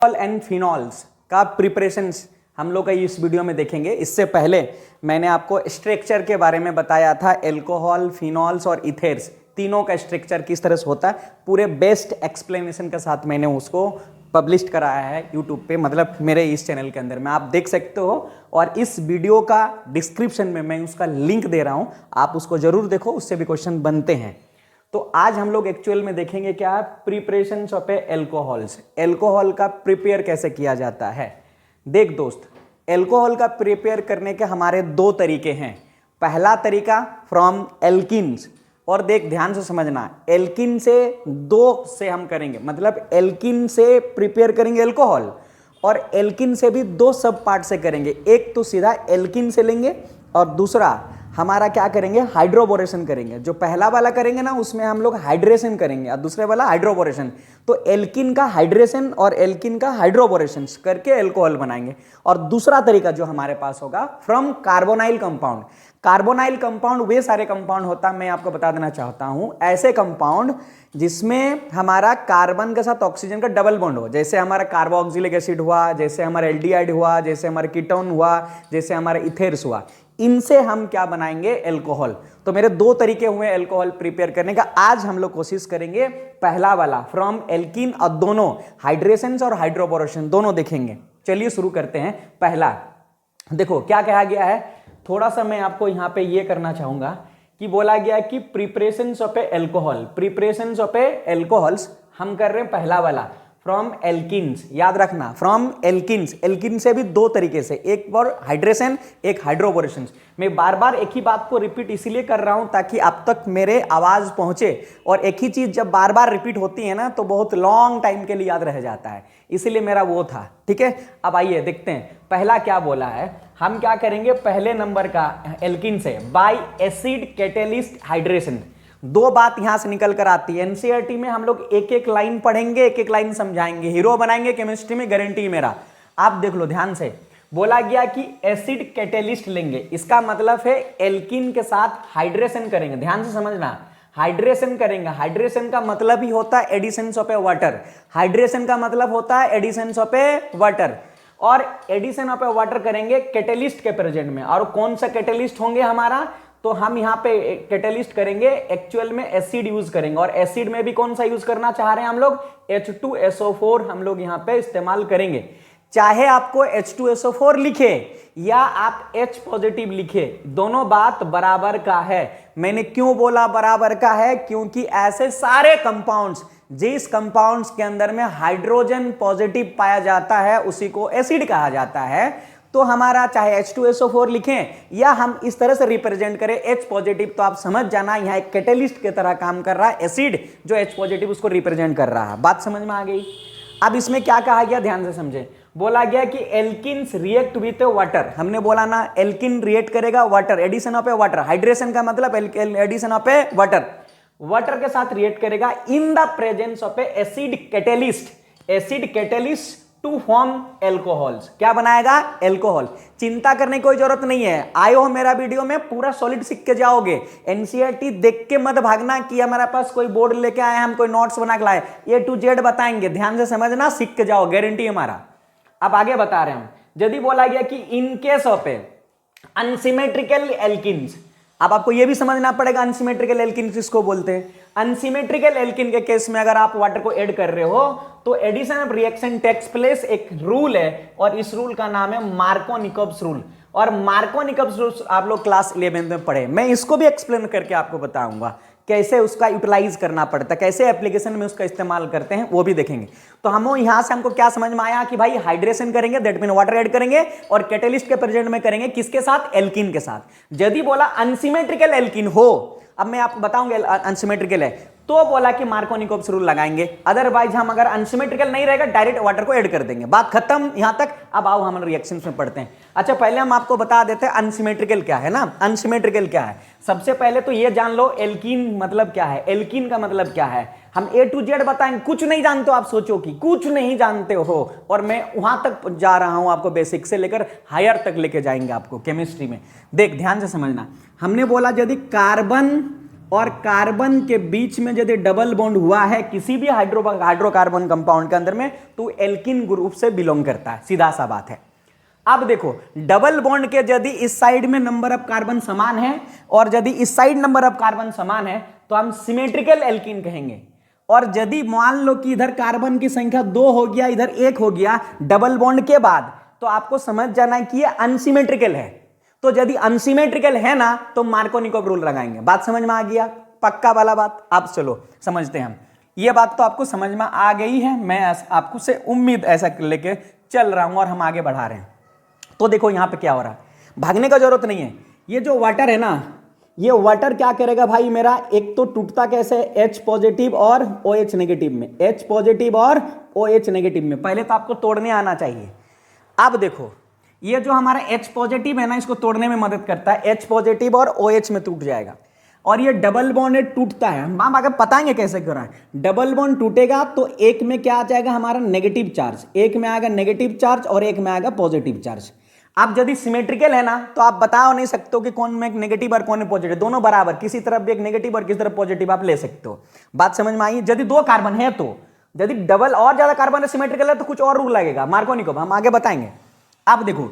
And phenols का preparations हम लोग का इस वीडियो में देखेंगे। इससे पहले मैंने आपको स्ट्रक्चर के बारे में बताया था, एल्कोहल, फिनॉल्स और इथेर्स तीनों का स्ट्रक्चर किस तरह से होता है, पूरे बेस्ट एक्सप्लेनेशन के साथ मैंने उसको पब्लिश कराया है यूट्यूब पे, मतलब मेरे इस चैनल के अंदर में आप देख सकते हो। और इस वीडियो का डिस्क्रिप्शन में मैं उसका लिंक दे रहा हूं, आप उसको जरूर देखो, उससे भी क्वेश्चन बनते हैं। तो आज हम लोग एक्चुअल में देखेंगे क्या है, प्रिपरेशन ऑफ एल्कोहल्स। एल्कोहल का प्रिपेयर कैसे किया जाता है। देख दोस्त, एल्कोहल का प्रिपेयर करने के हमारे दो तरीके हैं। पहला तरीका फ्रॉम एल्किन्स, और देख ध्यान से समझना, एल्किन से दो से हम करेंगे, मतलब एल्किन से प्रिपेयर करेंगे एल्कोहल, और एल्किन से भी दो सब पार्ट से करेंगे। एक तो सीधा एल्किन से लेंगे और दूसरा हमारा क्या करेंगे, हाइड्रोबोरेशन करेंगे। जो पहला वाला करेंगे ना उसमें हम लोग हाइड्रेशन करेंगे और दूसरे वाला हाइड्रोबोरेशन। तो एल्किन का हाइड्रेशन और एल्किन का हाइड्रोबोरेशन करके एल्कोहल बनाएंगे। और दूसरा तरीका जो हमारे पास होगा from carbonyl compound. Carbonyl compound वे सारे कंपाउंड होता है, मैं आपको बता देना चाहता हूं, ऐसे कंपाउंड जिसमें हमारा कार्बन के साथ ऑक्सीजन का डबल बॉन्ड हो, जैसे हमारा कार्बोक्सिलिक एसिड हुआ, जैसे हमारा एल्डिहाइड हुआ, जैसे हमारा कीटोन हुआ, जैसे हमारा इथेर्स हुआ, इनसे हम क्या बनाएंगे, एल्कोहल। तो मेरे दो तरीके हुए एल्कोहल प्रिपेयर करने का। आज हम लोग कोशिश करेंगे पहला वाला फ्रॉम एल्किन, और दोनों हाइड्रेशन और हाइड्रोबोरेशन दोनों देखेंगे। चलिए शुरू करते हैं। पहला देखो क्या कहा गया है, थोड़ा सा मैं आपको यहां पे ये करना चाहूंगा कि बोला गया कि preparations of alcohol, preparations of alcohols हम कर रहे हैं पहला वाला फ्रॉम एल्किन्स। याद रखना फ्रॉम एल्किन्स। एल्किन से भी दो तरीके से, एक बार हाइड्रेशन, एक हाइड्रोबोरेशन। मैं बार बार एक ही बात को रिपीट इसलिए कर रहा हूं ताकि आप तक मेरे आवाज पहुंचे, और एक ही चीज जब बार बार रिपीट होती है ना तो बहुत लॉन्ग टाइम के लिए याद रह जाता है, इसीलिए मेरा वो था। ठीक है, अब आइए देखते हैं पहला क्या बोला है। हम क्या करेंगे, पहले नंबर का एल्किन से बाय एसिड कैटेलिस्ट हाइड्रेशन। दो बात यहां से निकल कर आती है। एनसीईआरटी में हम लोग एक एक लाइन पढ़ेंगे, एक एक लाइन समझाएंगे, हीरो बनाएंगे केमिस्ट्री में, गारंटी मेरा। आप देख लो ध्यान से, बोला गया कि एसिड कैटेलिस्ट लेंगे, इसका मतलब है एल्किन के साथ हाइड्रेशन करेंगे। ध्यान से समझना, हाइड्रेशन करेंगे। हाइड्रेशन का मतलब ही होता है addition of a water. Hydration का मतलब होता है एडिशन ऑफ ए वाटर, और एडिशन ऑफ ए वाटर करेंगे कैटेलिस्ट के प्रेजेंट में। और कौन सा कैटेलिस्ट होंगे हमारा, तो हम यहां पे कैटेलिस्ट करेंगे, एक्चुअल में एसिड यूज करेंगे। और एसिड में भी कौन सा यूज करना चाह रहे हैं हम लोग, H2SO4 हम लोग यहां पे इस्तेमाल करेंगे। चाहे आपको H2SO4 लिखे या आप H पॉजिटिव लिखे, दोनों बात बराबर का है। मैंने क्यों बोला बराबर का है, क्योंकि ऐसे सारे कंपाउंड्स जिस कंपाउंड्स के अंदर में हाइड्रोजन पॉजिटिव पाया जाता है उसी को एसिड कहा जाता है। तो हमारा चाहे H2SO4 लिखें या हम इस तरह से रिप्रेजेंट करें H पॉजिटिव, तो आप समझ जाना यहां एक कैटेलिस्ट की तरह काम कर रहा है एसिड, जो H पॉजिटिव उसको रिप्रेजेंट कर रहा है। बात समझ में आ गई। अब इसमें क्या कहा गया, ध्यान से समझे। बोला गया कि एल्किन्स रिएक्ट विथ वाटर। हमने बोला ना एल्किन रिएक्ट करेगा water, addition of a water. Hydration का मतलब addition of a water, water के साथ रिएक्ट करेगा in the presence of a acid catalyst. Acid catalyst to form alcohols. क्या बनाएगा, एल्कोहल। चिंता करने की कोई जरूरत नहीं है, आए हो मेरा वीडियो में पूरा सॉलिड सीख के जाओगे। एनसीईआरटी देख के मत भागना कि हमारे पास कोई बोर्ड लेके आए, हम कोई नोट्स बना के लाए, A to Z बताएंगे। ध्यान से समझना, सीख के जाओ, गारंटी हमारा। अब आगे बता रहे हैं, यदि बोला गया कि in case of A unsymmetrical alkenes, अब आपको यह भी समझना पड़ेगा अनसिमेट्रिकल एल्किन किसको बोलते हैं। अनसिमेट्रिकल एल्किन के केस में अगर आप वाटर को ऐड कर रहे हो तो addition of reaction takes place. एक रूल है और इस रूल का नाम है मार्कोनिकॉब्स रूल। और मार्कोनिकॉब्स रूल आप लोग क्लास 11 में पढ़े, मैं इसको भी एक्सप्लेन करके आपको बताऊंगा कैसे उसका यूटिलाइज करना पड़ता है, कैसे एप्लीकेशन में उसका इस्तेमाल करते हैं, वो भी देखेंगे। तो हम यहां से हमको क्या समझ में आया कि भाई हाइड्रेशन करेंगे, दैट मीन वाटर ऐड करेंगे, और कैटेलिस्ट के प्रेजेंट में करेंगे किसके साथ, एल्किन के साथ। यदि बोला अनसिमेट्रिकल एल्किन हो, अब मैं आपको बताऊंगा अनसिमेट्रिकल है, तो बोला कि मार्कोनिकॉब्स रूल लगाएंगे। अदरवाइज हम अगर अनसिमेट्रिकल नहीं रहेगा डायरेक्ट वाटर को ऐड कर देंगे। बात खत्म यहां तक। अब आओ हम रिएक्शंस में पढ़ते हैं। अच्छा, पहले हम आपको बता देते हैं अनसिमेट्रिकल क्या है ना। अनसिमेट्रिकल क्या है, सबसे पहले तो ये जान लो एल्कीन मतलब क्या है, एल्कीन का मतलब क्या है। हम A to Z बताएंगे, कुछ नहीं जानते हो आप, सोचो कि कुछ नहीं जानते हो, और मैं वहां तक जा रहा हूं, आपको बेसिक से लेकर हायर तक लेके जाएंगे आपको केमिस्ट्री में। देख ध्यान से समझना, हमने बोला यदि कार्बन और कार्बन के बीच में यदि डबल बॉन्ड हुआ है किसी भी हाइड्रोकार्बन कंपाउंड के अंदर में, तो एल्किन ग्रुप से बिलोंग करता है, सीधा सा बात है। अब देखो, डबल बॉन्ड के यदि इस साइड में नंबर ऑफ कार्बन समान है और यदि इस साइड नंबर ऑफ कार्बन समान है तो हम सिमेट्रिकल एल्कीन कहेंगे। और यदि मान लो कि इधर कार्बन की संख्या 2 हो गया, इधर 1 हो गया डबल बॉन्ड के बाद, तो आपको समझ जाना है कि ये अनसिमेट्रिकल है। तो यदि अनसिमेट्रिकल है ना तो मार्कोनिकोव रूल लगाएंगे। बात समझ में आ गया? पक्का वाला बात। अब चलो समझते हैं हम। ये बात तो आपको समझ में आ गई है, मैं आपको से उम्मीद ऐसा लेके चल रहा हूं और हम आगे बढ़ा रहे हैं। तो देखो यहां पे क्या हो रहा है, भागने का जरूरत नहीं है। ये जो वाटर है ना, ये वाटर क्या करेगा भाई मेरा, एक तो टूटता कैसे, H पॉजिटिव और OH नेगेटिव में, H पॉजिटिव और OH नेगेटिव में। पहले तो आपको तोड़ने आना चाहिए। अब देखो ये जो हमारा H पॉजिटिव है ना, इसको तोड़ने में मदद करता है, H पॉजिटिव और OH में टूट जाएगा। और ये डबल बॉन्ड टूटता है, हम आगे बताएंगे कैसे कर रहा है। डबल बॉन्ड टूटेगा तो एक में क्या आ जाएगा हमारा नेगेटिव चार्ज, एक में आएगा नेगेटिव चार्ज और एक में आएगा पॉजिटिव चार्ज। अब यदि सिमेट्रिकल है ना तो आप बता नहीं सकते हो कि कौन में नेगेटिव और कौन में पॉजिटिव, दोनों बराबर, किसी तरफ भी एक नेगेटिव और किसी तरफ पॉजिटिव आप ले सकते हो। बात समझ में आई? यदि 2 कार्बन है तो, यदि डबल और ज्यादा कार्बन सिमेट्रिकल है तो कुछ और रूल लगेगा, मार्कोनिकोव, हम आगे बताएंगे। अब देखो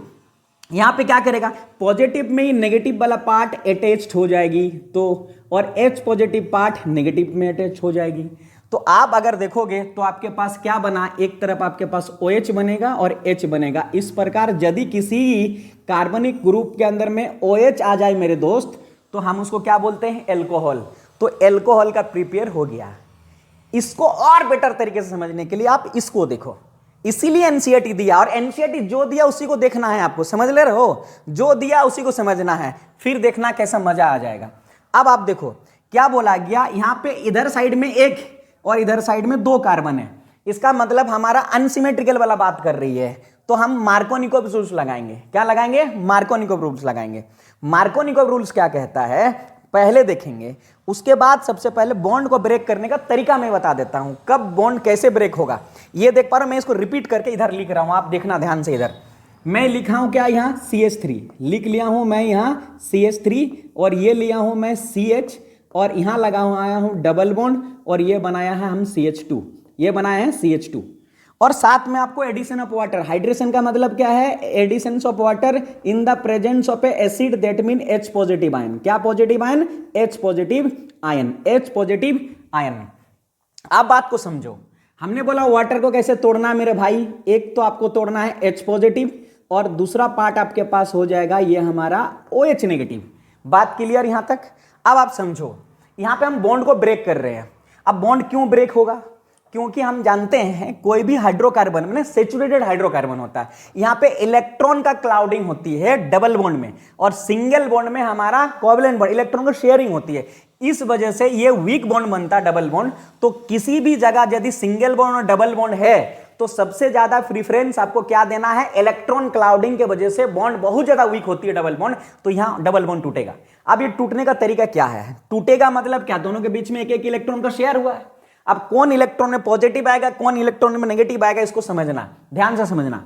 यहां पे क्या करेगा, पॉजिटिव में ही नेगेटिव वाला पार्ट अटैच्ड हो जाएगी, तो और H पॉजिटिव पार्ट नेगेटिव में अटैच हो जाएगी। तो आप अगर देखोगे तो आपके पास क्या बना, एक तरफ आपके पास OH बनेगा और H बनेगा। इस प्रकार यदि किसी कार्बनिक ग्रुप के अंदर में OH आ जाए मेरे दोस्त, तो हम उसको क्या बोलते हैं, एल्कोहल। तो एल्कोहल का प्रिपेयर हो गया। इसको और बेटर तरीके से समझने के लिए आप इसको देखो, इसीलिए एनसीईआरटी दिया, और एनसीईआरटी जो दिया उसी को देखना है आपको, समझ ले रहे हो, जो दिया उसी को समझना है, फिर देखना कैसा मजा आ जाएगा। अब आप देखो क्या बोला गया, यहां पे इधर साइड में 1 और इधर साइड में 2 कार्बन है, इसका मतलब हमारा अनसिमेट्रिकल वाला बात कर रही है। तो हम मार्कोनिकोव रूल्स लगाएंगे। क्या लगाएंगे? मार्कोनिकोव रूल्स लगाएंगे। मार्कोनिकोव रूल्स क्या कहता है पहले देखेंगे, उसके बाद सबसे पहले बॉन्ड को ब्रेक करने का तरीका मैं बता देता हूं, कब बॉन्ड कैसे ब्रेक होगा। ये देख पा रहे हो, मैं इसको रिपीट करके इधर लिख रहा हूं, आप देखना ध्यान से। इधर मैं लिखा हूं क्या, यहां CH3 लिख लिया हूं मैं, यहां CH3, और ये लिया हूं मैं CH, और यहां लगा हुआ आया हूं डबल बॉन्ड, और ये बनाया है हम CH2, ये बनाया है CH2। और साथ में आपको एडिशन ऑफ वाटर, हाइड्रेशन का मतलब क्या है, addition of water in the presence of a acid that mean H positive ion. क्या positive ion? H positive ion, H positive ion. अब बात को समझो, हमने बोला वाटर को कैसे तोड़ना मेरे भाई, एक तो आपको तोड़ना है H पॉजिटिव और दूसरा पार्ट आपके पास हो जाएगा ये हमारा OH नेगेटिव। बात क्लियर यहां तक? अब आप समझो, यहां पे हम बॉन्ड को ब्रेक कर रहे हैं। अब बॉन्ड क्यों ब्रेक होगा? क्योंकि हम जानते हैं कोई भी हाइड्रोकार्बन में सेचुरेटेड हाइड्रोकार्बन होता है, यहां पे इलेक्ट्रॉन का क्लाउडिंग होती है डबल बॉन्ड में, और सिंगल बॉन्ड में हमारा कोवैलेंट बॉन्ड, इलेक्ट्रॉन को शेयरिंग होती है। इस वजह से ये वीक बॉन्ड बनता है डबल बॉन्ड। तो किसी भी जगह यदि सिंगल बॉन्ड और डबल बॉन्ड है तो सबसे ज्यादा प्रीफरेंस आपको क्या देना है, इलेक्ट्रॉन क्लाउडिंग के वजह से बॉन्ड बहुत ज्यादा वीक होती है डबल बॉन्ड, तो यहां डबल बॉन्ड टूटेगा। अब ये टूटने का तरीका क्या है, टूटेगा मतलब क्या, दोनों के बीच में एक एक इलेक्ट्रॉन का शेयर हुआ है। अब कौन इलेक्ट्रॉन में पॉजिटिव आएगा, कौन इलेक्ट्रॉन में नेगेटिव आएगा, इसको समझना, ध्यान से समझना।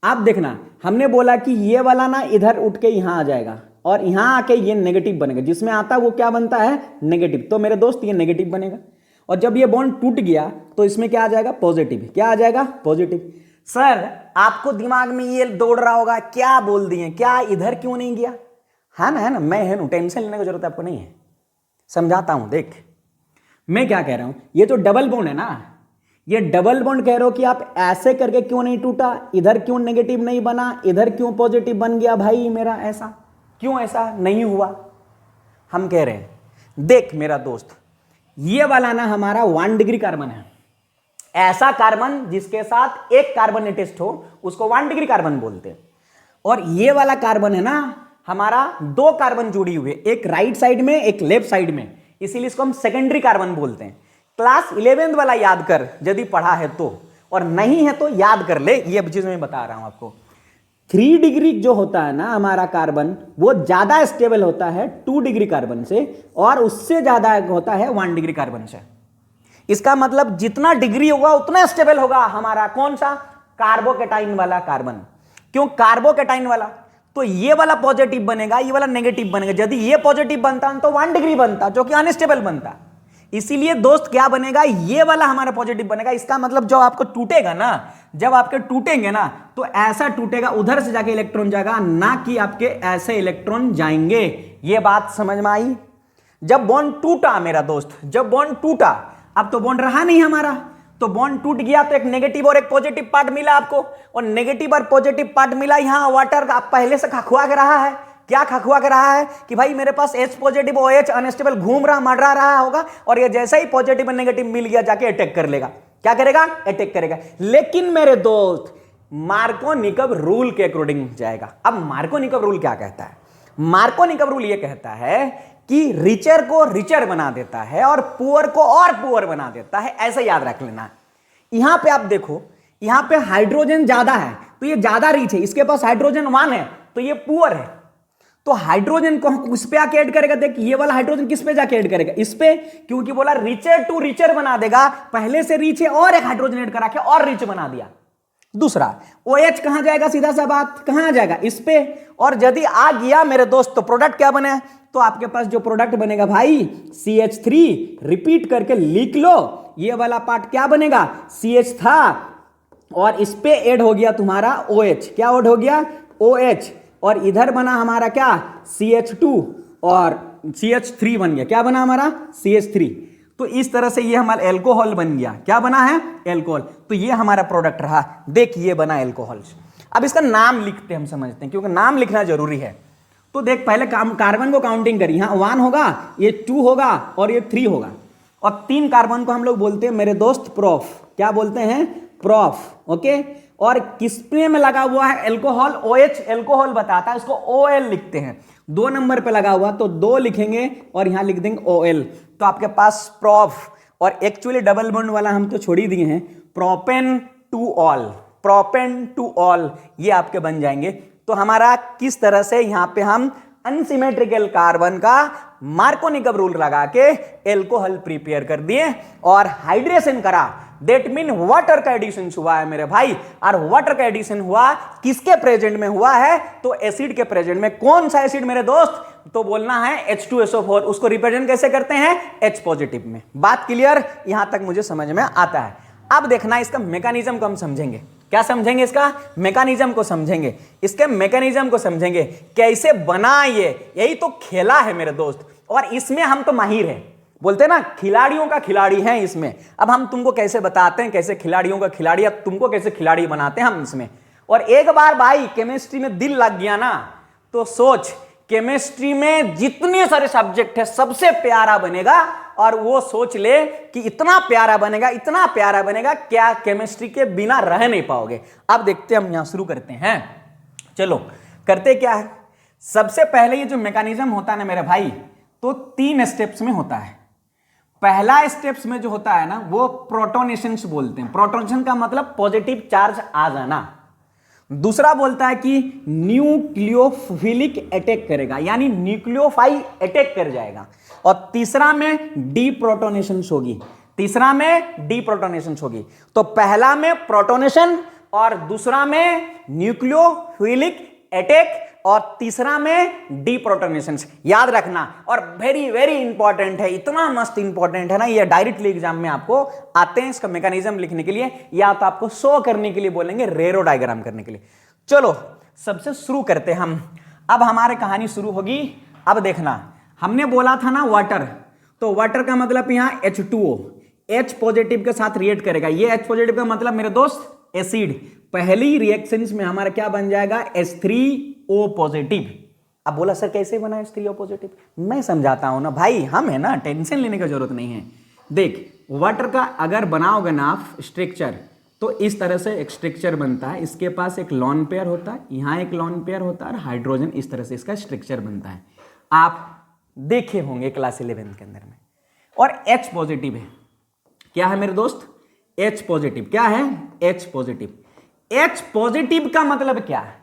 आप देखना, हमने बोला कि ये वाला ना इधर उठ के यहां आ जाएगा और यहां आके ये नेगेटिव बनेगा, जिसमें आता है वो क्या बनता है, नेगेटिव। तो मेरे दोस्त ये नेगेटिव बनेगा, और जब ये बॉन्ड टूट गया तो इसमें क्या आ जाएगा, पॉजिटिव। क्या आ जाएगा, पॉजिटिव। सर आपको दिमाग में ये दौड़ रहा होगा, क्या बोल दिए, क्या इधर क्यों नहीं गया, है ना, है ना, मैं है ना, टेंशन लेने की जरूरत आपको नहीं है, समझाता हूं। देख मैं क्या कह रहा हूं, ये जो डबल बॉन्ड है ना, ये डबल बॉन्ड कह रहे हो कि आप ऐसे करके क्यों नहीं टूटा, इधर क्यों नेगेटिव नहीं बना, इधर क्यों पॉजिटिव बन गया भाई मेरा, ऐसा क्यों ऐसा नहीं हुआ। हम कह रहे हैं देख मेरा दोस्त, ये वाला ना हमारा 1 डिग्री कार्बन है, ऐसा कार्बन जिसके साथ एक कार्बन अटैच्ड हो उसको 1 डिग्री कार्बन बोलते हैं। और ये वाला कार्बन है ना हमारा 2 कार्बन जुड़ी हुई है, एक राइट साइड में एक लेफ्ट साइड में, इसीलिए इसको हम सेकेंडरी कार्बन बोलते हैं। क्लास 11th वाला याद कर यदि पढ़ा है तो, और नहीं है तो याद कर ले, ये चीज मैं बता रहा हूं आपको। 3 डिग्री जो होता है ना हमारा कार्बन, वो ज्यादा स्टेबल होता है 2 डिग्री कार्बन से, और उससे ज्यादा होता है 1 डिग्री कार्बन से। इसका मतलब जितना डिग्री होगा उतना स्टेबल होगा हमारा कौन सा, कार्बोकेटाइन वाला कार्बन। क्यों कार्बोकेटाइन वाला, तो ये वाला पॉजिटिव बनेगा, ये वाला नेगेटिव बनेगा। यदि ये पॉजिटिव बनता तो 1 डिग्री बनता, जो कि अनस्टेबल बनता। इसीलिए दोस्त क्या बनेगा, ये वाला हमारा पॉजिटिव बनेगा। इसका मतलब जब आपको टूटेगा ना, जब आपके टूटेंगे ना, तो ऐसा टूटेगा, उधर से जाके इलेक्ट्रॉन जाएगा, ना कि आपके ऐसे इलेक्ट्रॉन जाएंगे। ये बात समझ में आई? जब बॉन्ड टूटा मेरा दोस्त, जब बॉन्ड टूटा, अब तो बॉन्ड रहा नहीं हमारा, तो बॉन्ड टूट गया, तो एक नेगेटिव और एक पॉजिटिव पार्ट मिला आपको, और नेगेटिव और पॉजिटिव पार्ट मिला। यहां वाटर का पहले से खखुआ के रहा है। क्या खखुआ के रहा है कि भाई मेरे पास H पॉजिटिव OH अनस्टेबल घूम रहा, मडरा रहा होगा, और ये जैसा ही पॉजिटिव और नेगेटिव मिल गया जाके अटैक कर लेगा। क्या करेगा? अटैक करेगा। लेकिन मेरे दोस्त मार्कोनिकव रूल के अकॉर्डिंग जाएगा। अब मार्कोनिकव रूल क्या कहता है? मार्कोनिकव रूल ये कहता है कि रिचर को रिचर बना देता है और पुअर को और पुअर बना देता है। ऐसा याद रख लेना। यहां पे आप देखो, यहां पे हाइड्रोजन ज्यादा है तो ये ज्यादा रिच है, इसके पास हाइड्रोजन 1 है तो ये पुअर है। तो हाइड्रोजन को किस पे आके ऐड करेगा? देख, ये वाला हाइड्रोजन किस पे जाके ऐड करेगा? इस पे, क्योंकि बोला रिचर टू रिचर बना देगा। पहले से रिच है और एक हाइड्रोजन ऐड करा के और रिच बना दिया। दूसरा OH कहां जाएगा? सीधा सा बात, कहां जाएगा? इस पे। और यदि आ गया मेरे दोस्त तो प्रोडक्ट क्या बने? तो आपके पास जो प्रोडक्ट बनेगा भाई CH3, रिपीट करके लिख लो, ये वाला पार्ट क्या बनेगा? CH था, और इस पे ऐड हो गया तुम्हारा OH। क्या ऐड हो गया? OH। और इधर बना हमारा क्या? CH2, और CH3 बन गया। क्या बना हमारा? CH3। तो इस तरह से ये हमारा एल्कोहल बन गया। क्या बना है? एल्कोहल। तो ये हमारा प्रोडक्ट रहा। देख, ये बना एल्कोहल। अब इसका नाम लिखते हम समझते हैं, क्योंकि नाम लिखना जरूरी है। तो देख, पहले कार्बन को काउंटिंग करी। यहां 1 होगा, ये 2 होगा, और ये 3 होगा। और 3 कार्बन को हम लोग बोलते हैं मेरे दोस्त प्रोफ। क्या बोलते हैं? प्रोफ। ओके। और किसपे में लगा हुआ है? एल्कोहल। OH एल्कोहल बताता है, इसको OL लिखते हैं। 2 नंबर पे लगा हुआ तो 2 लिखेंगे, और यहां लिख देंगे OL। तो आपके पास प्रोफ, और एक्चुअली डबल बॉन्ड वाला हम तो छोड़ ही दिए हैं, propane two all, propane two all, ये आपके बन जाएंगे। तो हमारा किस तरह से यहां पे हम अनसिमेट्रिकल कार्बन का मार्कोनिकव रूल लगा के एल्कोहल प्रिपेयर कर दिए और हाइड्रेशन करा। दैट मीन वाटर का एडिशन हुआ है मेरे भाई। और वाटर का एडिशन हुआ किसके प्रेजेंट में हुआ है? तो एसिड के प्रेजेंट में। कौन सा एसिड मेरे दोस्त? तो बोलना है H2SO4। उसको रिप्रेजेंट कैसे करते हैं? H पॉजिटिव में। बात क्लियर? यहां तक मुझे समझ में आता है। अब देखना इसका मैकेनिज्म को हम समझेंगे। क्या समझेंगे? इसका मैकेनिज्म को समझेंगे, इसके मैकेनिज्म को समझेंगे, कैसे बना ये। यही तो खेला है मेरे दोस्त, और इसमें हम तो माहिर हैं। बोलते हैं ना, खिलाड़ियों का खिलाड़ी हैं इसमें। अब हम तुमको कैसे बताते हैं, कैसे खिलाड़ियों का खिलाड़ी, अब तुमको कैसे खिलाड़ी बनाते हैं हम इसमें। और एक बार भाई केमिस्ट्री में दिल लग गया ना, तो सोच, केमिस्ट्री में जितने सारे सब्जेक्ट है सबसे प्यारा बनेगा। और वो सोच ले कि इतना प्यारा बनेगा, इतना प्यारा बनेगा, क्या केमिस्ट्री के बिना रह नहीं पाओगे। अब देखते हैं, हम यहां शुरू करते हैं। चलो करते क्या है। सबसे पहले ये जो मैकेनिज्म होता है ना मेरे भाई, तो 3 स्टेप्स में होता है। पहला स्टेप्स में जो होता है ना, वो प्रोटोनेशन बोलते हैं। प्रोटोनेशन का मतलब पॉजिटिव चार्ज आ जाना। दूसरा बोलता है कि न्यूक्लियोफिलिक अटैक करेगा, यानी न्यूक्लियोफाइल अटैक कर जाएगा। और तीसरा में डीप्रोटोनेशन होगी। तीसरा में डीप्रोटोनेशन होगी। तो पहला में प्रोटोनेशन, और दूसरा में न्यूक्लियोफिलिक अटैक, और तीसरा में डीप्रोटोनेशन। याद रखना, और वेरी वेरी इंपॉर्टेंट है, इतना मस्त इंपॉर्टेंट है ना, ये डायरेक्टली एग्जाम में आपको आते हैं इसका मैकेनिज्म लिखने के लिए, या तो आपको शो करने के लिए बोलेंगे, रेरो डायग्राम करने के लिए। चलो सबसे शुरू करते हम। अब हमारी कहानी शुरू होगी। अब देखना, हमने बोला था ना वाटर, तो वाटर का मतलब यहां H2O, H पॉजिटिव के साथ रिएक्ट करेगा। ये H पॉजिटिव का मतलब मेरे दोस्त एसिड। पहली रिएक्शंस में हमारा क्या बन जाएगा? H3O positive. अब बोला सर कैसे बना H3O पॉजिटिव? मैं समझाता हूं ना भाई, हम है ना, टेंशन लेने की जरूरत नहीं है। देख, वाटर का अगर बनाओगे ना आप स्ट्रक्चर, तो इस तरह से एक स्ट्रक्चर बनता है। इसके पास एक लॉन पेयर होता है, यहां एक लॉन पेयर होता है, और हाइड्रोजन, इस तरह से इसका स्ट्रक्चर बनता है। आप देखे होंगे क्लास 11 के अंदर में। और H पॉजिटिव है। क्या है मेरे दोस्त? H positive. क्या है? H positive. H पॉजिटिव का मतलब क्या है?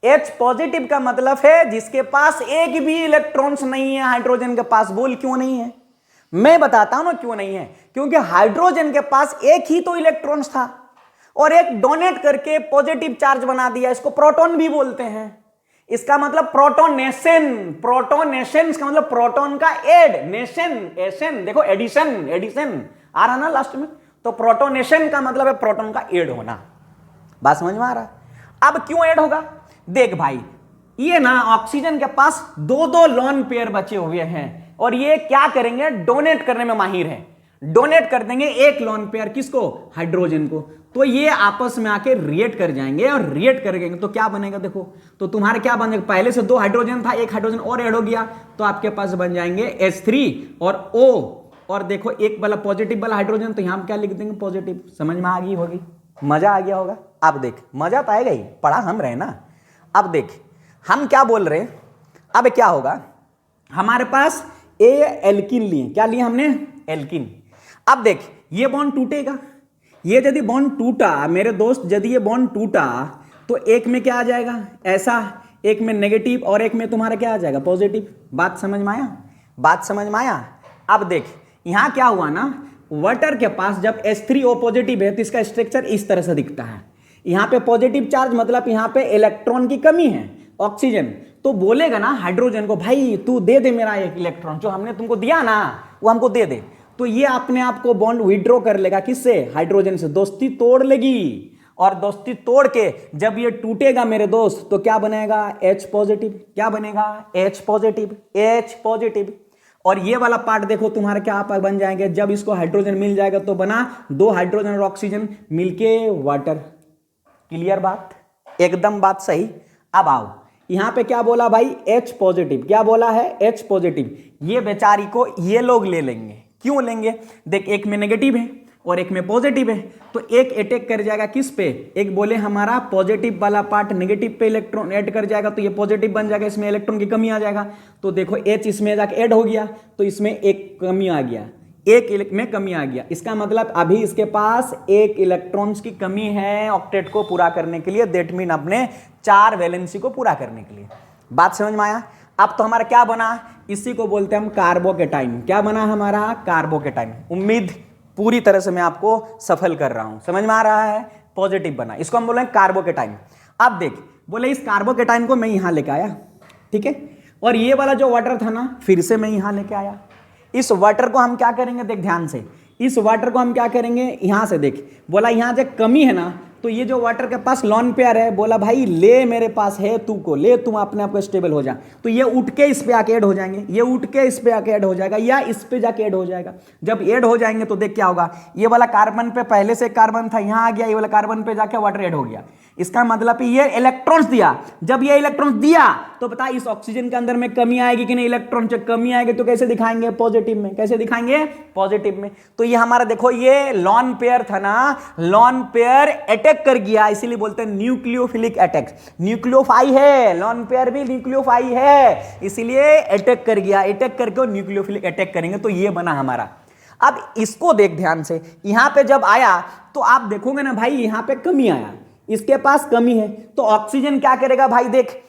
H पॉजिटिव का मतलब है जिसके पास एक भी इलेक्ट्रॉन्स नहीं है हाइड्रोजन के पास। बोल क्यों नहीं है? मैं बताता हूं ना क्यों नहीं है। क्योंकि हाइड्रोजन के पास एक ही तो इलेक्ट्रॉन्स था, और एक डोनेट करके पॉजिटिव चार्ज बना दिया, इसको प्रोटॉन भी बोलते हैं। इसका मतलब प्रोटोनेशन, प्रोटोनेशन का मतलब प्रोटॉन का एड, नेशन एशन, देखो एडिशन, एडिशन आ रहा ना लास्ट में, तो प्रोटोनेशन का मतलब है प्रोटॉन का एड होना। बात समझ में आ रहा? अब क्यों ऐड होगा, देख भाई, ये ना ऑक्सीजन के पास दो दो लोन पेयर बचे हुए हैं और ये क्या करेंगे, डोनेट करने में माहिर है, डोनेट कर देंगे एक लोन पेयर, किसको, हाइड्रोजन को। तो ये आपस में आके रिएक्ट कर जाएंगे और रिएक्ट करेंगे तो क्या बनेगा, देखो तो तुम्हारे क्या बनेगा, पहले से दो हाइड्रोजन था, एक हाइड्रोजन और ऐड हो गया तो आपके पास बन जाएंगे H3 और O, और देखो एक वाला पॉजिटिव वाला हाइड्रोजन, तो यहां क्या लिख देंगे, पॉजिटिव। समझ में आ गई होगी, मजा आ गया होगा। अब देख, मजा तो आएगा ही, पढ़ा हम रहे ना। अब देख हम क्या बोल रहे हैं, अब क्या होगा, हमारे पास ए एल्किन लिए, क्या लिए हमने, एल्किन। अब देख ये बॉन्ड टूटेगा, ये यदि बॉन्ड टूटा मेरे दोस्त, यदि ये बॉन्ड टूटा तो एक में क्या आ जाएगा, ऐसा, एक में नेगेटिव और एक में तुम्हारा क्या आ जाएगा, पॉजिटिव। बात समझ में आया, बात समझ में आया। अब देख यहां क्या हुआ ना, वाटर के पास जब H3O पॉजिटिव है तो इसका स्ट्रक्चर इस तरह से दिखता है, यहां पे पॉजिटिव चार्ज मतलब यहां पे इलेक्ट्रॉन की कमी है, ऑक्सीजन, तो बोलेगा ना हाइड्रोजन को, भाई तू दे दे मेरा एक इलेक्ट्रॉन, जो हमने तुमको दिया ना वो हमको दे दे। तो ये अपने आप को बॉन्ड विड्रॉ कर लेगा, किससे, हाइड्रोजन से, दोस्ती तोड़ लेगी। और दोस्ती तोड़ के जब ये टूटेगा मेरे दोस्त तो क्या बनेगा, H पॉजिटिव, क्या बनेगा, H पॉजिटिव, H पॉजिटिव। और ये वाला पार्ट देखो तुम्हारे क्या पर बन जाएंगे, जब इसको हाइड्रोजन मिल जाएगा तो बना दो हाइड्रोजन और ऑक्सीजन मिलके वाटर। क्लियर बात, एकदम बात सही। अब आओ यहां पे क्या बोला भाई, H पॉजिटिव, क्या बोला है, H पॉजिटिव। ये बेचारी को ये लोग ले लेंगे, क्यों लेंगे, देख एक में नेगेटिव है और एक में पॉजिटिव है, तो एक अटैक कर जाएगा किस पे, एक बोले हमारा पॉजिटिव वाला पार्ट नेगेटिव पे इलेक्ट्रॉन ऐड कर जाएगा तो ये पॉजिटिव बन जाएगा, इसमें इलेक्ट्रॉन की कमी आ जाएगा। तो देखो H इसमें जाके ऐड हो गया तो इसमें एक कमी आ गया, एक में कमी आ गया, इसका मतलब अभी इसके पास एक इलेक्ट्रॉन्स की कमी है ऑक्टेट को पूरा करने के लिए, दैट मीन अपने 4 वैलेंसी को पूरा करने के लिए। बात समझ में आया। अब तो हमारा क्या बना, इसी को बोलते हैं हम कार्बोकेटाइन। क्या बना हमारा, कार्बोकेटाइन। उम्मीद पूरी तरह से मैं आपको सफल कर रहा हूं, समझ में आ रहा है, पॉजिटिव बना, इसको हम बोले कार्बोकेटाइन। अब देख बोले इस कार्बोकेटाइन को मैं यहां लेके आया, ठीक है, और ये वाला जो वाटर था ना फिर से मैं यहां लेके आया। इस वाटर को हम क्या करेंगे, देख ध्यान से, इस वाटर को हम क्या करेंगे, यहां से देख, बोला यहां जो कमी है ना, तो ये जो वाटर के पास लॉन पेयर है, बोला भाई ले मेरे पास है, तू को ले, तुम अपने आप को स्टेबल हो जा, तो ये उठ के इस पे आके ऐड हो जाएंगे, ये उठ के इस पे आके ऐड हो जाएगा या इस पे जाके ऐड हो जाएगा। जब ऐड हो जाएंगे तो देख क्या होगा, ये वाला कार्बन पे पहले से कार्बन था, यहां आ गया, ये वाला कार्बन पे जाके वाटर ऐड हो गया। इसका मतलब ये इलेक्ट्रॉन्स दिया, जब ये इलेक्ट्रॉन्स दिया तो बता इस ऑक्सीजन के अंदर में कमी आएगी कि नहीं, इलेक्ट्रॉन से कमी आएगी तो कैसे दिखाएंगे, पॉजिटिव में, कैसे दिखाएंगे, पॉजिटिव में। तो ये हमारा देखो ये लॉन पेयर था ना, लॉन पेयर अटैक कर गया, इसीलिए बोलते हैं न्यूक्लियोफिलिक अटैक। न्यूक्लियोफाई है, लॉन पेयर भी न्यूक्लियोफाई है, इसीलिए अटैक कर गया, अटैक करके न्यूक्लियोफिलिक अटैक करेंगे तो ये बना हमारा। अब इसको देख ध्यान से, यहां पे जब आया तो आप देखोगे ना भाई यहां पे कमी आया, इसके पास कमी है, तो ऑक्सीजन क्या करेगा भाई, देख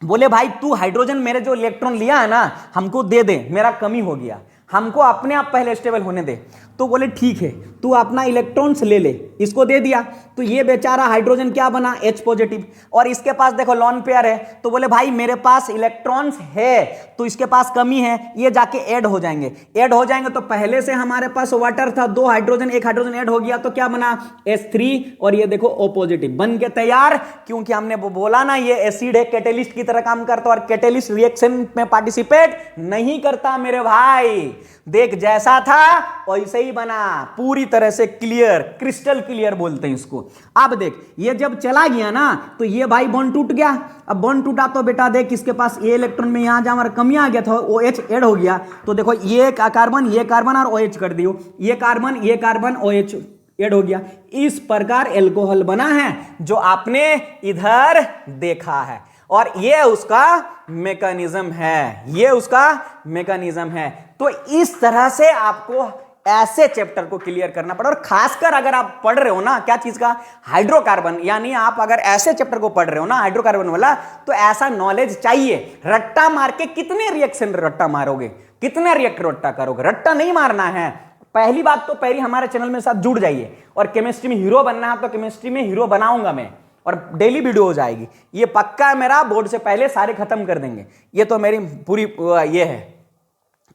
बोले भाई तू हाइड्रोजन मेरे जो इलेक्ट्रॉन लिया है ना हमको दे दे, मेरा कमी हो गया, हमको अपने आप पहले स्टेबल होने दे। तो बोले ठीक है तू अपना इलेक्ट्रॉन्स ले ले, इसको दे दिया, तो ये बेचारा हाइड्रोजन क्या बना, H पॉजिटिव, और इसके पास देखो लॉन पेयर है, तो बोले भाई मेरे पास इलेक्ट्रॉन्स है तो इसके पास कमी है, ये जाके ऐड हो जाएंगे, ऐड हो जाएंगे तो पहले से हमारे पास वाटर था, 2 हाइड्रोजन, 1 हाइड्रोजन ऐड हो गया तो क्या बना, H3, और ये देखो O पॉजिटिव बन के तैयार, क्योंकि हमने बोला ना ये एसिड है, कैटेलिस्ट की तरह काम करता, और कैटेलिस्ट रिएक्शन में पार्टिसिपेट नहीं करता मेरे भाई। देख जैसा था वैसे ही बना, पूरी तरह से क्लियर, क्रिस्टल क्लियर बोलते हैं इसको। अब देख ये जब चला गया ना तो ये भाई बॉन्ड टूट गया, अब बॉन्ड टूटा तो बेटा देख इसके पास ये इलेक्ट्रॉन में यहां जहां कमी आ गया था OH ऐड हो गया, तो देखो ये कार्बन और OH कर दियो, ये कार्बन OH ऐड हो गया। इस प्रकार एल्कोहल बना है जो आपने इधर देखा है, और ये उसका मैकेनिज्म है, ये उसका मैकेनिज्म है। तो इस तरह से आपको ऐसे चैप्टर को क्लियर करना पड़ा, और खासकर अगर आप पढ़ रहे हो ना क्या चीज का, हाइड्रोकार्बन, यानी आप अगर ऐसे चैप्टर को पढ़ रहे हो ना हाइड्रोकार्बन वाला, तो ऐसा नॉलेज चाहिए। रट्टा मार के कितने रिएक्शन रट्टा मारोगे, कितने रिएक्टर रट्टा करोगे, रट्टा नहीं मारना है। पहली बात तो पहली हमारे चैनल में साथ जुड़ जाइए, और केमिस्ट्री में हीरो बनना है तो केमिस्ट्री में हीरो बनाऊंगा मैं, और डेली वीडियो हो जाएगी, ये पक्का है मेरा, बोर्ड से पहले सारे खत्म कर देंगे, ये तो मेरी पूरी ये है।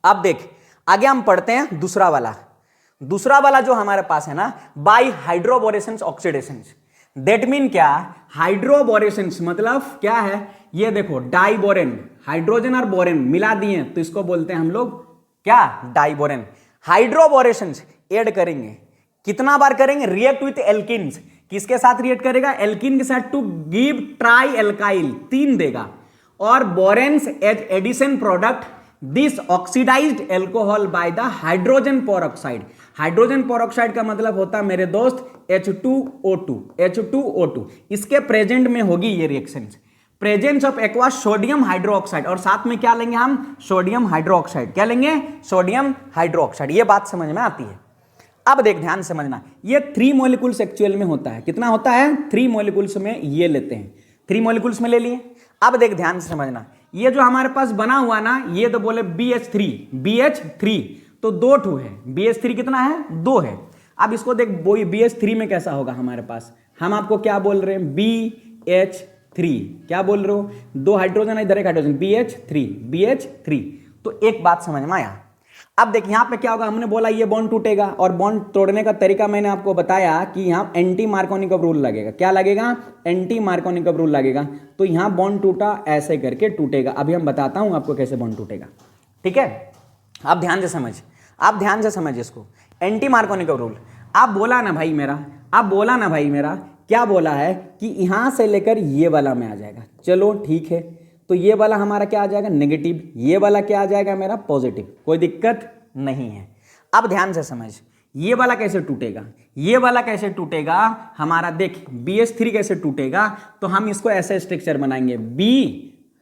अब देख आगे हम पढ़ते हैं दूसरा वाला जो हमारे पास है ना, बाई हाइड्रोबोरेशंस ऑक्सीडेशंस। दैट मीन क्या, हाइड्रोबोरेशंस मतलब क्या है, ये देखो डाइबोरेन, हाइड्रोजन और बोरेन मिला दिए तो इसको बोलते हैं हम लोग क्या, डाइबोरेन। हाइड्रोबोरेशंस ऐड करेंगे, कितना बार करेंगे, रिएक्ट विथ एल्किन्स, किसके साथ रिएक्ट करेगा, एल्किन के साथ, टू गिव ट्राई एल्काइल, 3 देगा, और boranes as addition product this oxidized alcohol by the hydrogen peroxide. Hydrogen peroxide का मतलब होता है मेरे दोस्त H2O2। इसके प्रेजेंट में होगी ये reaction, presence of aqua sodium hydroxide, और साथ में क्या लेंगे हम, सोडियम हाइड्रोक्साइड। क्या लेंगे, सोडियम हाइड्रोक्साइड। ये बात समझ में आती है। अब देख ध्यान समझना, ये 3 मॉलिक्यूल्स एक्चुअल में होता है, कितना होता है, 3 मॉलिक्यूल्स में ये लेते हैं, 3 मॉलिक्यूल्स में ले लिए। अब देख ध्यान से समझना, ये जो हमारे पास बना हुआ ना, ये तो बोले BH3 तो 2 ठो है, BH3 कितना है, 2 है। अब इसको देख BH3 में कैसा होगा हमारे पास, हम आपको क्या बोल रहे हैं, BH3, क्या बोल रहे हो, 2 हाइड्रोजन इधर, 1 हाइड्रोजन, BH3। तो एक बात समझ में आया। अब देख यहां पे क्या होगा, हमने बोला ये बॉन्ड टूटेगा, और बॉन्ड तोड़ने का तरीका मैंने आपको बताया कि यहां एंटी मार्कोनिकॉव रूल लगेगा। क्या लगेगा, एंटी मार्कोनिकॉव रूल लगेगा। तो यहां बॉन्ड टूटा, ऐसे करके टूटेगा। अभी हम बताता हूं आपको कैसे बॉन्ड टूटेगा, ठीक है। आप ध्यान से समझ इसको, एंटी मार्कोनिकॉव रूल। आप बोला ना भाई मेरा, क्या बोला है कि यहां से लेकर ये वाला में आ जाएगा। चलो ठीक है, तो ये वाला हमारा क्या आ जाएगा, नेगेटिव, ये वाला क्या आ जाएगा मेरा, पॉजिटिव, कोई दिक्कत नहीं है। अब ध्यान से समझ, ये वाला कैसे टूटेगा, हमारा देख BH3 कैसे टूटेगा, तो हम इसको ऐसे स्ट्रक्चर बनाएंगे, B,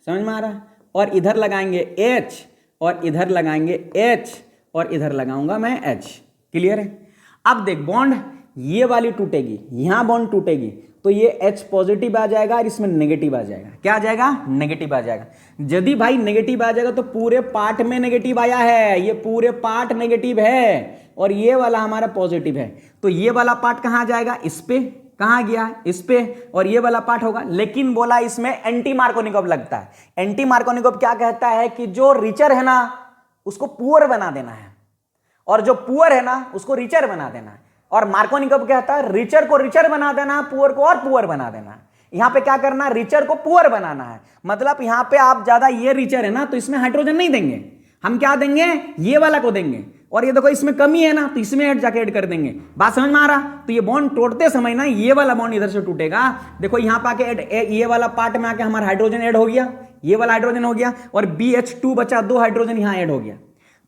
समझ में आ रहा है, और इधर लगाएंगे H, और इधर लगाएंगे H, और इधर लगाऊंगा मैं H। क्लियर है। अब देख बॉन्ड ये वाली टूटेगी, यहां बॉन्ड टूटेगी, तो ये H पॉजिटिव आ जाएगा और इसमें नेगेटिव आ जाएगा। क्या आ जाएगा, नेगेटिव आ जाएगा। यदि भाई नेगेटिव आ जाएगा तो पूरे पार्ट में नेगेटिव आया है, ये पूरे पार्ट नेगेटिव है, और ये वाला हमारा पॉजिटिव है। तो ये वाला पार्ट कहां जाएगा, इस पे, कहां गया, इस पे, और ये वाला पार्ट होगा। लेकिन बोला इसमें एंटी मार्कोनिकॉव लगता है। एंटी मार्कोनिकॉव क्या कहता है कि जो रिचर है ना उसको पुअर बना देना है, और जो पुअर है ना उसको रिचर बना देना है। और मार्कोनिकॉव कहता है रिचर को रिचर बना देना, पुअर को और पुअर बना देना। यहां पे क्या करना है, रिचर को पुअर बनाना है। मतलब यहां पे आप ज्यादा, ये रिचर है ना तो इसमें हाइड्रोजन नहीं देंगे, हम क्या देंगे, ये वाला को देंगे। और ये देखो इसमें कमी है ना तो इसमें ऐड जाके ऐड कर देंगे। बात समझ में आ रहा। तो ये बॉन्ड तोड़ते समय ना ये वाला बॉन्ड इधर से टूटेगा। देखो यहां पे आके ये वाला पार्ट में आके हमारा हाइड्रोजन ऐड हो गया, ये वाला हाइड्रोजन हो गया, और BH2 बचा, 2 हाइड्रोजन यहां ऐड हो गया।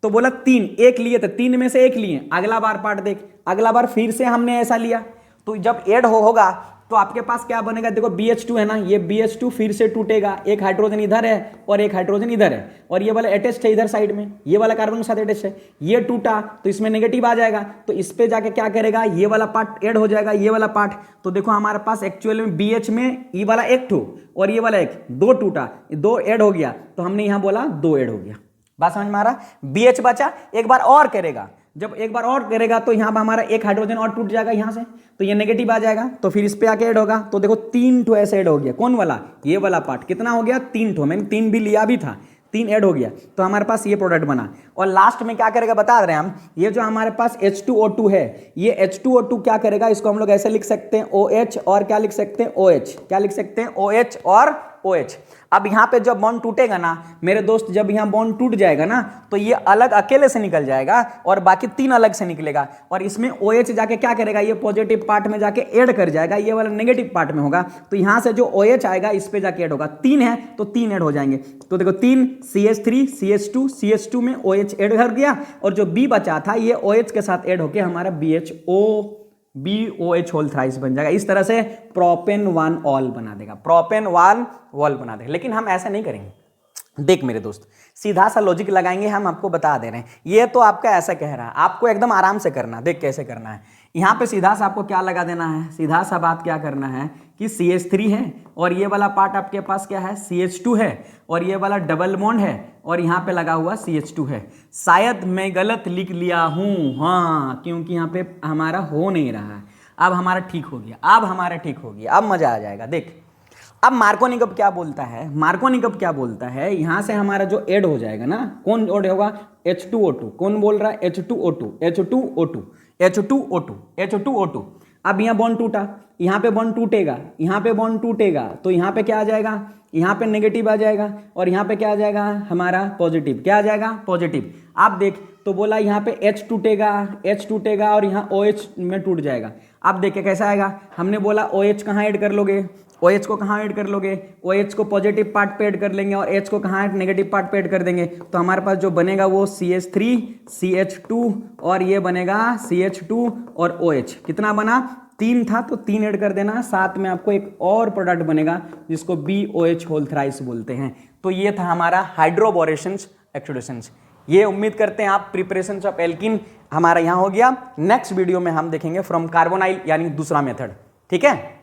तो बोला 3, 1 लिए थे, 3 में से 1 लिए। अगला बार पार्ट देख, अगला बार फिर से हमने ऐसा लिया, तो जब ऐड होगा तो आपके पास क्या बनेगा, देखो BH2 है ना, ये BH2 फिर से टूटेगा, 1 हाइड्रोजन इधर है और 1 हाइड्रोजन इधर है, और ये वाला अटैच्ड है इधर साइड में, ये वाला कार्बन के साथ अटैच्ड है। ये टूटा तो इसमें नेगेटिव आ जाएगा, तो इस पे जाके क्या करेगा, ये वाला पार्ट ऐड हो जाएगा, ये वाला पार्ट। तो देखो हमारे पास एक्चुअल में BH में ये वाला 1 ठो और ये वाला 1, 2 टूटा, 2 ऐड हो गया, तो हमने यहां बोला 2 ऐड हो गया। बात समझ में आ रहा। BH बचा, एक बार और करेगा, जब एक बार और करेगा तो यहां पर हमारा 1 हाइड्रोजन और टूट जाएगा यहां से, तो ये नेगेटिव आ जाएगा, तो फिर इस पे आके ऐड होगा। तो देखो 3 ठो ऐसे ऐड हो गया। कौन वाला, ये वाला पार्ट कितना हो गया, 3 ठो, मैंने 3 भी लिया भी था, 3 ऐड हो गया, तो हमारे पास ये प्रोडक्ट बना। और लास्ट में क्या करेगा बता रहे हैं हम, ये जो हमारे पास H2O2 है, ये H2O2 क्या करेगा, इसको हम लोग ऐसे लिख सकते हैं OH, और क्या लिख सकते हैं OH, क्या लिख सकते हैं OH और OH। अब यहां पे जब बॉन्ड टूटेगा ना मेरे दोस्त, जब यहां बॉन्ड टूट जाएगा ना तो ये अलग अकेले से निकल जाएगा और बाकी 3 अलग से निकलेगा, और इसमें OH जाके क्या करेगा, ये पॉजिटिव पार्ट में जाके ऐड कर जाएगा, ये वाला नेगेटिव पार्ट में होगा। तो यहां से जो OH आएगा इस पे जाके ऐड होगा, 3 है तो 3 ऐड हो जाएंगे। तो देखो 3 CH3 CH2 CH2 में OH ऐड कर गया, और जो B बचा था ये OH के साथ ऐड होके हमारा BOH होल थ्राइस बन जाएगा। इस तरह से प्रोपेन 1 ऑल बना देगा, प्रोपेन 1 ऑल बना देगा। लेकिन हम ऐसा नहीं करेंगे, देख मेरे दोस्त, सीधा सा लॉजिक लगाएंगे, हम आपको बता दे रहे हैं। ये तो आपका ऐसा कह रहा है, आपको एकदम आराम से करना, देख कैसे करना है। यहाँ पे सीधा सा आपको क्या लगा देना है, सीधा सा बात क्या करना है कि CH3 है, और ये वाला पार्ट आपके पास क्या है, CH2 है, और ये वाला डबल बॉन्ड है, और यहाँ पे लगा हुआ CH2 है। शायद मैं गलत लिख लिया हूँ, हाँ, क्योंकि यहाँ पे हमारा हो नहीं रहा है। अब हमारा ठीक हो गया, अब हमारा ठीक हो गया, अब मजा आ जाएगा। देख अब मार्कोनिकप क्या बोलता है, मार्कोनिकप क्या बोलता है, यहां से हमारा जो ऐड हो जाएगा ना, कौन ऐड होगा, H2O2, कौन बोल रहा है, H2O2, H2O2, H2O2, H2O2। अब यहाँ बॉन्ड टूटा, यहाँ पे बॉन्ड टूटेगा, यहाँ पे बॉन्ड टूटेगा, तो यहाँ पे क्या आ जाएगा, यहाँ पे नेगेटिव आ जाएगा, और यहाँ पे क्या आ जाएगा हमारा पॉजिटिव, क्या आ जाएगा पॉजिटिव। आप देख तो बोला यहाँ पे H टूटेगा, H टूटेगा और यहाँ OH में टूट जाएगा। अब देखिए कैसा आएगा, हमने बोला OH कहाँ ऐड कर लोगे, OH को कहाँ ऐड कर लोगे, OH को पॉजिटिव पार्ट पे ऐड कर लेंगे और H को कहाँ नेगेटिव पार्ट पे ऐड कर देंगे, तो हमारे पास जो बनेगा वो CH3 CH2 और ये बनेगा CH2 और OH। कितना बना, 3 था तो 3 ऐड कर देना, साथ में आपको एक और प्रोडक्ट बनेगा जिसको BOH होल थ्राइस बोलते हैं। तो ये था हमारा हाइड्रोबोरेशंस एक्सुडेशंस। ये उम्मीद करते हैं आप प्रिपरेशन ऑफ एल्किन हमारा यहाँ हो गया। नेक्स्ट वीडियो में हम देखेंगे फ्रॉम कार्बोनाइल यानी दूसरा मेथड। ठीक है।